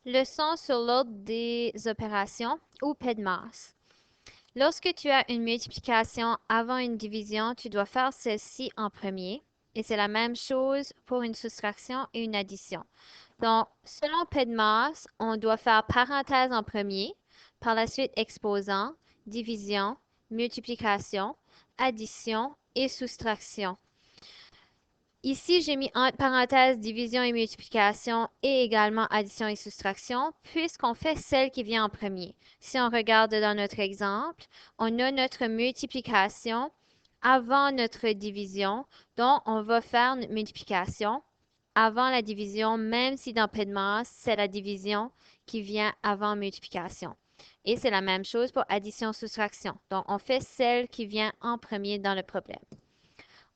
Leçon sur l'ordre des opérations ou PEDMAS. Lorsque tu as une multiplication avant une division, tu dois faire celle-ci en premier. Et c'est la même chose pour une soustraction et une addition. Donc, selon PEDMAS, on doit faire parenthèse en premier, par la suite exposant, division, multiplication, addition et soustraction. Ici, j'ai mis entre parenthèses division et multiplication et également addition et soustraction, puisqu'on fait celle qui vient en premier. Si on regarde dans notre exemple, on a notre multiplication avant notre division, donc on va faire notre multiplication avant la division, même si dans PEDMAS, c'est la division qui vient avant multiplication. Et c'est la même chose pour addition-soustraction. Donc, on fait celle qui vient en premier dans le problème.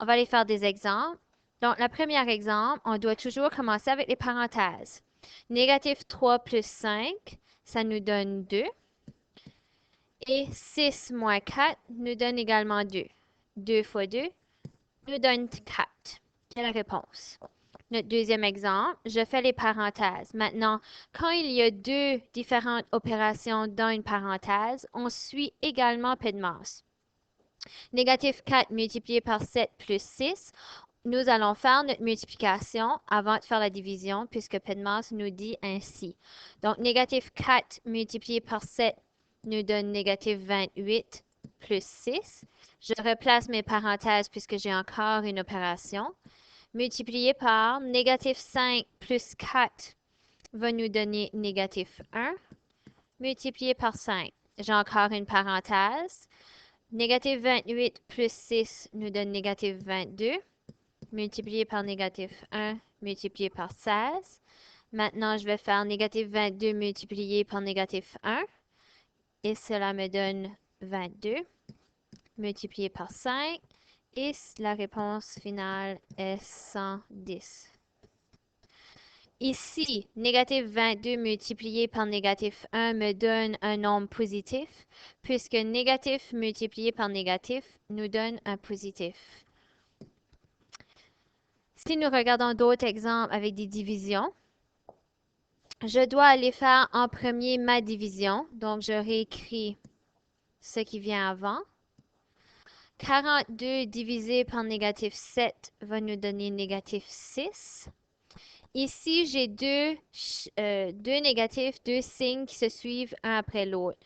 On va aller faire des exemples. Donc, le premier exemple, on doit toujours commencer avec les parenthèses. Négatif 3 plus 5, ça nous donne 2. Et 6 moins 4 nous donne également 2. 2 fois 2 nous donne 4. Quelle est la réponse? Notre deuxième exemple, je fais les parenthèses. Maintenant, quand il y a deux différentes opérations dans une parenthèse, on suit également PEDMAS. Négatif 4 multiplié par 7 plus 6. Nous allons faire notre multiplication avant de faire la division, puisque PEDMAS nous dit ainsi. Donc, négatif 4 multiplié par 7 nous donne négatif 28 plus 6. Je replace mes parenthèses puisque j'ai encore une opération. Multiplié par négatif 5 plus 4 va nous donner négatif 1. Multiplié par 5. J'ai encore une parenthèse. Négatif 28 plus 6 nous donne négatif 22. Multiplié par négatif 1, multiplié par 16. Maintenant, je vais faire négatif 22 multiplié par négatif 1. Et cela me donne 22 multiplié par 5. Et la réponse finale est 110. Ici, négatif 22 multiplié par négatif 1 me donne un nombre positif, puisque négatif multiplié par négatif nous donne un positif. Si nous regardons d'autres exemples avec des divisions, je dois aller faire en premier ma division. Donc, je réécris ce qui vient avant. 42 divisé par négatif 7 va nous donner négatif 6. Ici, j'ai deux négatifs, deux signes qui se suivent un après l'autre.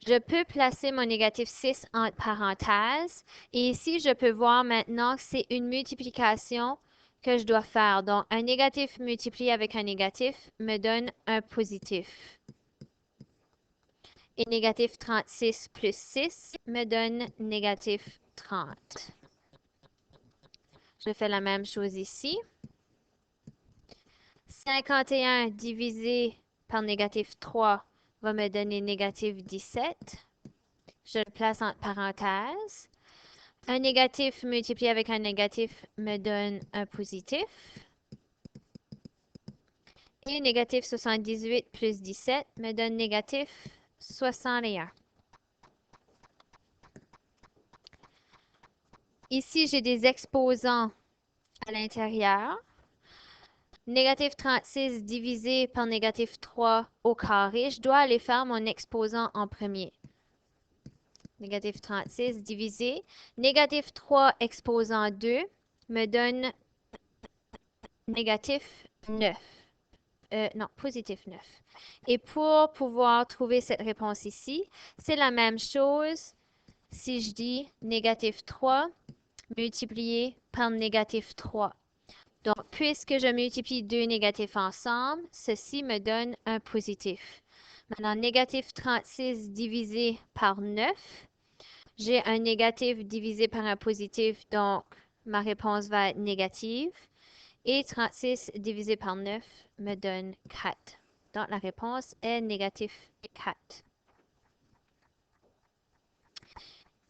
Je peux placer mon négatif 6 entre parenthèses. Et ici, je peux voir maintenant que c'est une multiplication que je dois faire. Donc, un négatif multiplié avec un négatif me donne un positif. Et négatif 36 plus 6 me donne négatif 30. Je fais la même chose ici. 51 divisé par négatif 3 va me donner négatif 17. Je le place entre parenthèses. Un négatif multiplié avec un négatif me donne un positif. Et négatif 78 plus 17 me donne négatif 61. Ici, j'ai des exposants à l'intérieur. Négatif 36 divisé par négatif 3 au carré. Je dois aller faire mon exposant en premier. Négatif 36 divisé. Négatif 3 exposant 2 me donne négatif 9. Non, positif 9. Et pour pouvoir trouver cette réponse ici, c'est la même chose si je dis négatif 3 multiplié par négatif 3. Donc, puisque je multiplie deux négatifs ensemble, ceci me donne un positif. Maintenant, négatif 36 divisé par 9. J'ai un négatif divisé par un positif, donc ma réponse va être négative. Et 36 divisé par 9 me donne 4. Donc, la réponse est négatif 4.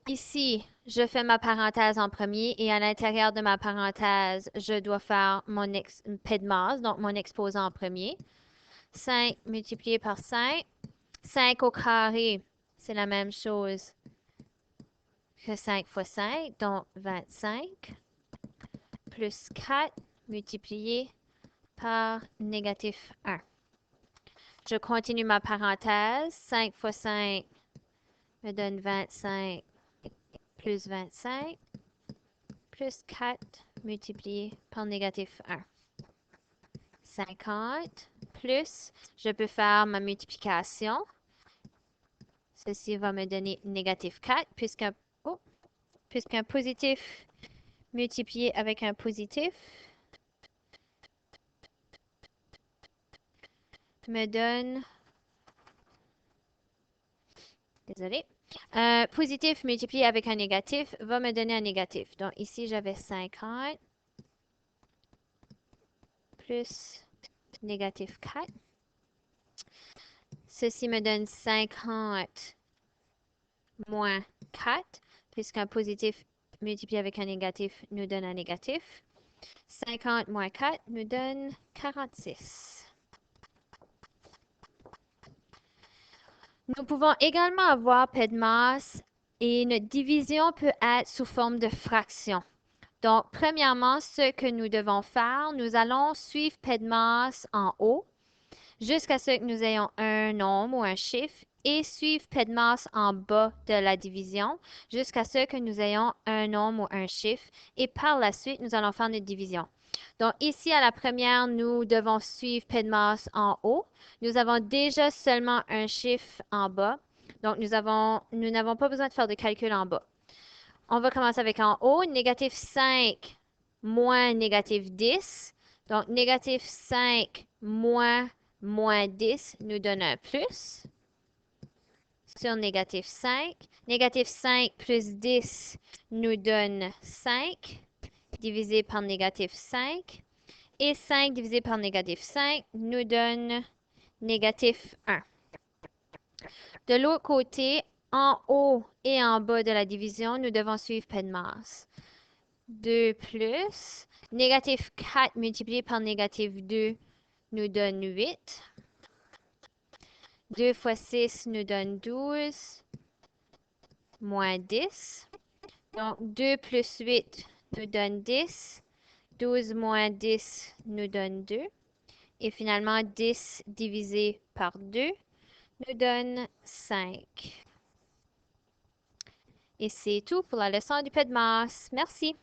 Ici, je fais ma parenthèse en premier et à l'intérieur de ma parenthèse, je dois faire mon PEDMAS, donc mon exposant en premier. 5 multiplié par 5. 5 au carré, c'est la même chose que 5 fois 5, donc 25. Plus 4 multiplié par négatif 1. Je continue ma parenthèse. 5 fois 5 me donne 25 plus 25 plus 4 multiplié par négatif 1. 50 plus, je peux faire ma multiplication. Ceci va me donner négatif 4 puisqu'un positif multiplié avec un positif me donne, désolé, un positif multiplié avec un négatif va me donner un négatif. Donc ici, j'avais 50 plus négatif 4. Ceci me donne 50 moins 4, puisqu'un positif multiplié avec un négatif nous donne un négatif. 50 moins 4 nous donne 46. Nous pouvons également avoir P de masse et notre division peut être sous forme de fraction. Donc, premièrement, ce que nous devons faire, nous allons suivre P de masse en haut jusqu'à ce que nous ayons un nombre ou un chiffre et suivre P de masse en bas de la division jusqu'à ce que nous ayons un nombre ou un chiffre et par la suite, nous allons faire notre division. Donc ici, à la première, nous devons suivre P de masse en haut. Nous avons déjà seulement un chiffre en bas. Donc nous n'avons pas besoin de faire de calcul en bas. On va commencer avec en haut, négatif 5 moins négatif 10. Donc négatif 5 moins 10 nous donne un plus sur négatif 5. Négatif 5 plus 10 nous donne 5 divisé par négatif 5. Et 5 divisé par négatif 5 nous donne négatif 1. De l'autre côté, en haut et en bas de la division, nous devons suivre P de masse. 2 plus négatif 4 multiplié par négatif 2 nous donne 8. 2 fois 6 nous donne 12, moins 10. Donc 2 plus 8 nous donne 10. 12 moins 10 nous donne 2. Et finalement, 10 divisé par 2 nous donne 5. Et c'est tout pour la leçon du P de masse. Merci.